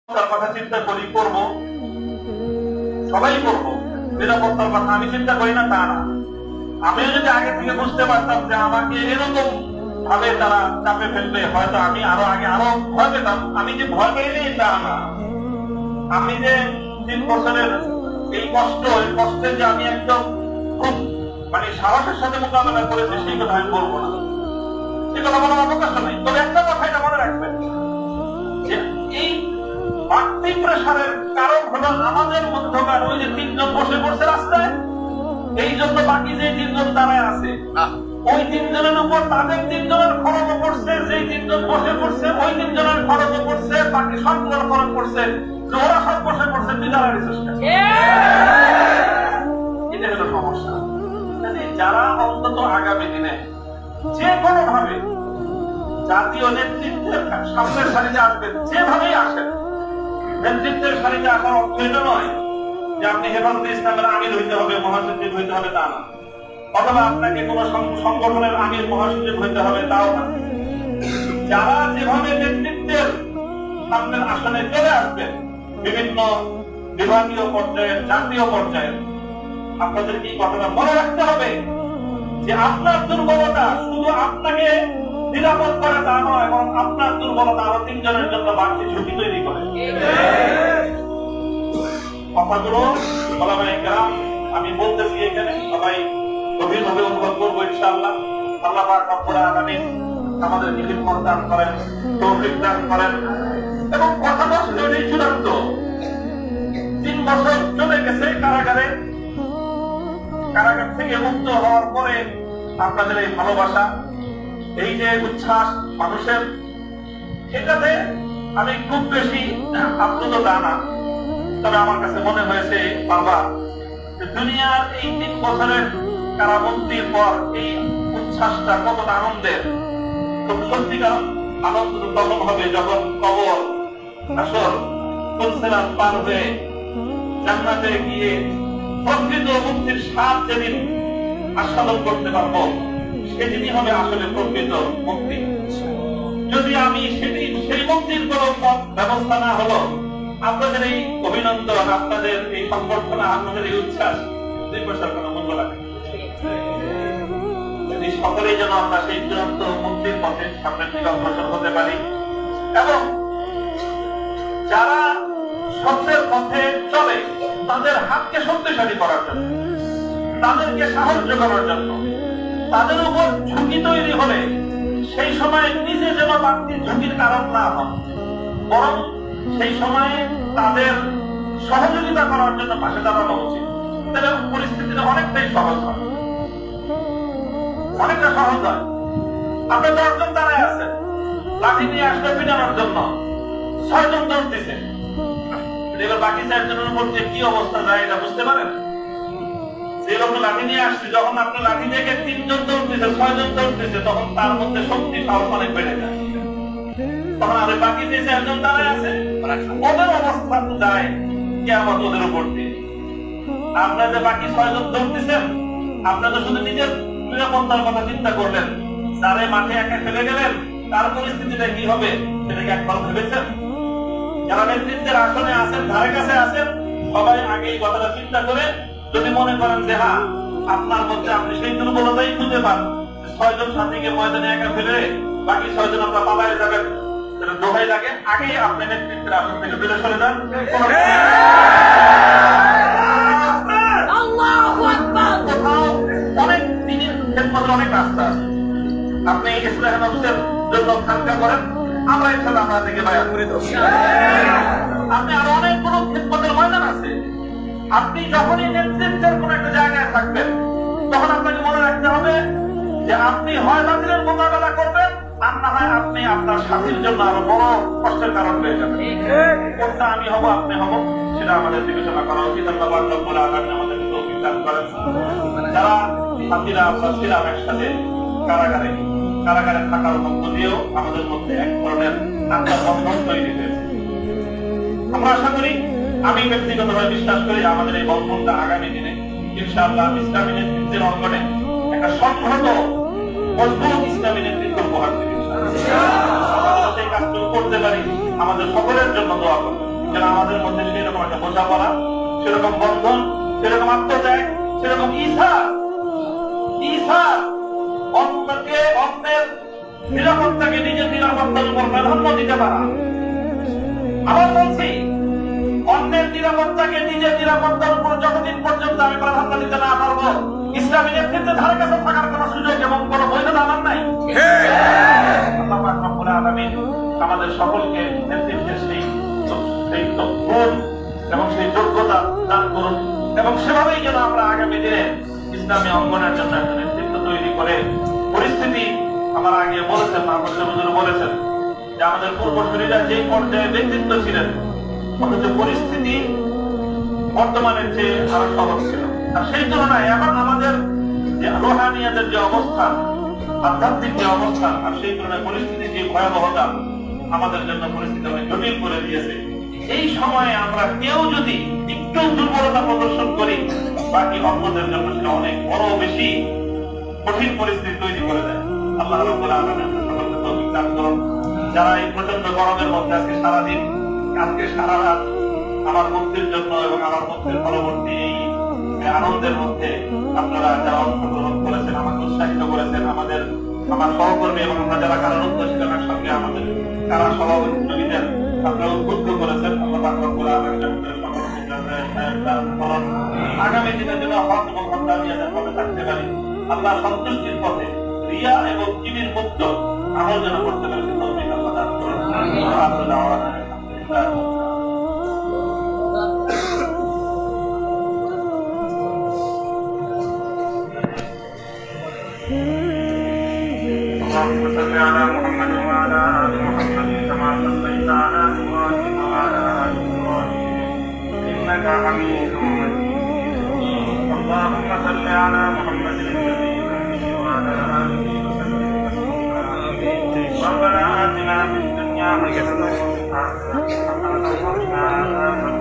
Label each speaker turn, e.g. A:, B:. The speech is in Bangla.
A: কথা চিন্তা করি, করবো, সবাই করবো। নিরাপত্তার কথা আমি চিন্তা করি না তা না। আমিও যদি আগে থেকে বুঝতে পারতাম যে আমাকে এরকম ভাবে তারা চাপে ফেলবে, হয়তো আমি আরো ভয় পেতাম। আমি যে ভয় পাইনি তা না। আমি যে 3 বছরের এই কষ্টের যে আমি একদম খুব সাহসের সাথে মোকাবেলা করেছি সেই কথা আমি বলবো না, সে কথা বলার অবকাশ নেই। তবে একটা কথা এটা মনে রাখবেন যে এই বাড়তি প্রেশারের কারণ হলো আমাদের মধ্যকার ওই যে 3 জন বসে পড়ছে রাস্তায়, এই জন্য বাকি যে 3 জন দাঁড়ায় আছে ওই 3 জনের উপর তাদের 3 জনের খরচ পড়ছে। যে 3 জন বসে পড়ছে ওই 3 জনের খরচ পড়ছে, বাকি সবগুলোর খরচ পড়ছে। ওরা সব বসে পড়ছে, তুই দাঁড়ায় এটা হলো সমস্যা। যারা অন্তত আগামী দিনে যে কোনো ভাবে জাতীয় নেতৃত্বের সামনের সারিতে আসবেন, যেভাবেই আসেন, নেতৃত্বের সারিতে আসার অর্থ এটা নয় যে আপনি হেফাজতে ইসলামের আমির হইতে হবে, মহাসচিব হইতে হবে, তা না। অথবা আপনাকে কোন সংগঠনের আমির মহাসচিব হইতে হবে, তাও না। যারা যেভাবে নেতৃত্বের সামনের আসনে চলে আসবেন, বিভিন্ন বিভাগীয় পর্যায়ে, জাতীয় পর্যায়ে, আপনাদের কি কথাটা মনে রাখতে হবে যে আপনার দুর্বলতা শুধু আপনাকে নিরাপদ করে তা নয়, এবং আপনার দুর্বলতা আরো 3 জনের জন্য বাড়তি ঝুঁকি তৈরি করে। কথাগুলো আমি বলতেছি এখানে সবাই গভীরভাবে অনুভব করবো ইনশাআল্লাহ। আল্লাহ পাক রব্বুল আলামিন আমাদের খিদমত দান করেন, তৌফিক দান করেন। এবং কথাটা শুনেই চূড়ান্ত। 3 বছর চলে গেছে কারাগার থেকে মুক্ত হওয়ার পরে আপনাদের এই ভালোবাসা, এই যে উচ্ছ্বাস মানুষের, এটাতে আমি খুব বেশি আপ্লুত না। তবে আমার কাছে মনে হয়েছে বাবা, দুনিয়ার এই 3 বছরের কারাবন্দির পর এই উচ্ছ্বাসটা কতটা আনন্দের। তো সত্যিকার আনন্দ তখন হবে যখন কবর, আসর, ফুলসিরাত পার হয়ে জান্নাতে গিয়ে প্রকৃত মুক্তির স্বাদ যেদিন আস্বাদন করতে পারবো, সেদিনই হবে আসলে প্রকৃত মুক্তি। যদি আমি সেই মুক্তির কোন ব্যবস্থা না হলো, আপনাদের এই অভিনন্দন, আপনাদের এই সংবর্ধনা, আপনাদের এই উচ্ছ্বাস 2 পয়সার কোন মূল্য লাগে। যদি সকলেই যেন আমরা সেই চূড়ান্ত মুক্তির পথে সামনের দিকে অগ্রসর হতে পারি, এবং যারা সত্যের পথে চলে তাদের হাতকে শক্তিশালী করার জন্য, তাদেরকে সাহস যোগানোর জন্য, তাদের উপর ঝুঁকি তৈরি হলে সেই সময় নিজে যেন বাড়তি ঝুঁকির কারণ না হয়, বরং সেই সময়ে তাদের সহযোগিতা করার জন্য পাশে দাঁড়ানো উচিত। তাহলে পরিস্থিতিটা অনেকটাই সহজ হয়, অনেকটা সহজ হয়। আপনি 10 জন দাঁড়ায় আছেন, লাঠি নিয়ে আসলে পিটানোর জন্য 6 জন দৌড়তেছে, এবার বাকি 4 জনের উপর যে কি অবস্থা যায় এটা বুঝতে পারেন? যে লোক লাঠি নিয়ে আসছে, যখন আপনি লাঠি থেকে 3 জন দৌড়তেছে, 6 জন দৌড়তেছে, তখন তার মধ্যে শক্তি সাহস অনেক বেড়ে যায়। তখন আর বাকি যে 4 জন দাঁড়ায় আছে, ওদের অবস্থা তো যায় কিয়ামত ওদের উপর দিয়ে। আপনারা যে বাকি 6 জন দৌড়তেছেন, আপনারা তো শুধু নিজের নিরাপত্তার কথা চিন্তা করলেন, যারে মাঠে একা ফেলে গেলেন তার পরিস্থিতিটা কি হবে সেটাকে একবার ভেবেছেন? যারা নেতৃত্বের আসনে আছেন, ধারে কাছে আছেন, সবাই আগে এই কথাটা চিন্তা করে যদি মনে করেন যে হ্যাঁ আপনার মধ্যে আপনি সেই দুর্বলতাই খুঁজে পান, 6 জন সাথীকে ময়দানে একা ফেলে বাকি 6 জন আমরা পালায়ে যাবেন, সেটা দোহাই লাগে, আগেই আপনি নেতৃত্বের আসন থেকে দূরে সরে যান। অনেক দিনের খেদমতের অনেক রাস্তা আছে। আপনি ইসলামের নফসের জন্য খানকা করেন, আমরা ইনশাআল্লাহ আপনাদেরকে বায়াত করে দেব। আপনি আরো অনেকগুলো খেদমতের ময়দান আছে। আপনি যখনই নেতৃত্বের কোন একটা জায়গায় থাকবেন, তখন আপনাকে মনে রাখতে হবে যে আপনি হয় বাতিলের মোকাবেলা করবেন, আর না হয় আপনি আপনার সাথীর জন্য আরো বড় কষ্টের কারণ হয়ে যাবেন। কোনটা আমি হব, আপনি হব, সেটা আমাদের বিবেচনা করা উচিত। আল্লাহ পাক রব্বুল আলামিন আমাদেরকে তৌফিক দান করেন। যারা সাথীরা আমরা ছিলাম একসাথে কারাগারে থাকার মধ্য দিয়েও আমাদের মধ্যে এক ধরনের আত্মার বন্ধন তৈরি হয়েছে। আমরা আশা করি, আমি ব্যক্তিগতভাবে বিশ্বাস করি, আমাদের এই বন্ধনটা আগামী দিনে ইনশাআল্লাহ ইসলামী নেতৃত্বের অঙ্গনে একটা সংহত মজবুত ইসলামী নেতৃত্ব উপহার দেবে। আমরা যাতে এই কাজগুলো করতে পারি, আমাদের সকলের জন্য দোয়া করবেন। আমাদের মধ্যে সেরকম একটা বোঝাপড়া, সেরকম বন্ধন, সেরকম আত্মত্যাগ, সেরকম অন্যকে, অন্যের নিরাপত্তাকে নিজের নিরাপত্তার উপর প্রাধান্য দিতে পারা। আবার বলছি, অন্যের নিরাপত্তাকে নিজের নিরাপত্তার উপর যতদিন পর্যন্ত আমি প্রাধান্য দিতে না পারবো, ইসলামী নেতৃত্বে ধারে কাছে থাকার কোন সুযোগ এবং কোন বৈধতা আমার নাই। আল্লাহ পাক রব্বুল আলামিন আমাদের সকলকে নেতৃত্বের সেই গুণ এবং সেই যোগ্যতা দান করুন, এবং সেভাবেই যেন আমরা আগামী দিনে ইসলামী অঙ্গনের জন্য একটা নেতৃত্ব তৈরি করে পরিস্থিতি, আমার আগে বলেছেন, বলেছেন যে আমাদের পূর্বসূরীরা যে পর্যায়ে ব্যক্তিত্ব ছিলেন, অথচ পরিস্থিতি বর্তমানের চেয়ে আরো সহজ ছিল। আর সেই তুলনায় এখন আমাদের যে রোহানিয়াদের যে অবস্থান, আধ্যাত্মিক যে অবস্থান, আর সেই তুলনায় পরিস্থিতির যে ভয়াবহতা আমাদের জন্য পরিস্থিতি অনেক জটিল করে দিয়েছে। এই সময়ে আমরা কেউ যদি একটু দুর্বলতা প্রদর্শন করি, বাকি অন্যদের জন্য সেটা অনেক বড় বেশি কঠিন পরিস্থিতি তৈরি করে দেয়। আল্লাহ রাব্বুল আলামিন সকলকে তৌফিক দান করুন। যারা এই প্রচন্ড গরমের মধ্যে আজকে সারাদিন, আজকে সারা রাত আমার মুক্তির জন্য এবং আমার মুক্তির পরবর্তী এই আনন্দের মধ্যে আপনারা যারা অংশগ্রহণ করেছেন, আমাকে উৎসাহিত করেছেন, আমার সহকর্মী এবং আমরা যারা কারারুদ্ধ ছিলেন একসঙ্গে আমাদের কারা সহযোগিতার আপনারা উদ্বুদ্ধ করেছেন, আগামী দিনের জন্য হক এবং হত্যার পথে থাকতে পারি, আল্লাহ সন্তুষ্টির পথে রিয়া এবং কিবির মুক্ত আমল যেন করতে পারি। আল্লাহ দান করুন। اللهم صل على محمد وعلى آل محمد كما صليت على إبراهيم وعلى آل إبراهيم إنك حميد مجيد. اللهم صل على محمد النبي وعلى آله وسلم تسليما. ربنا آتنا في الدنيا حسنة وفي الآخرة حسنة وقنا عذاب النار.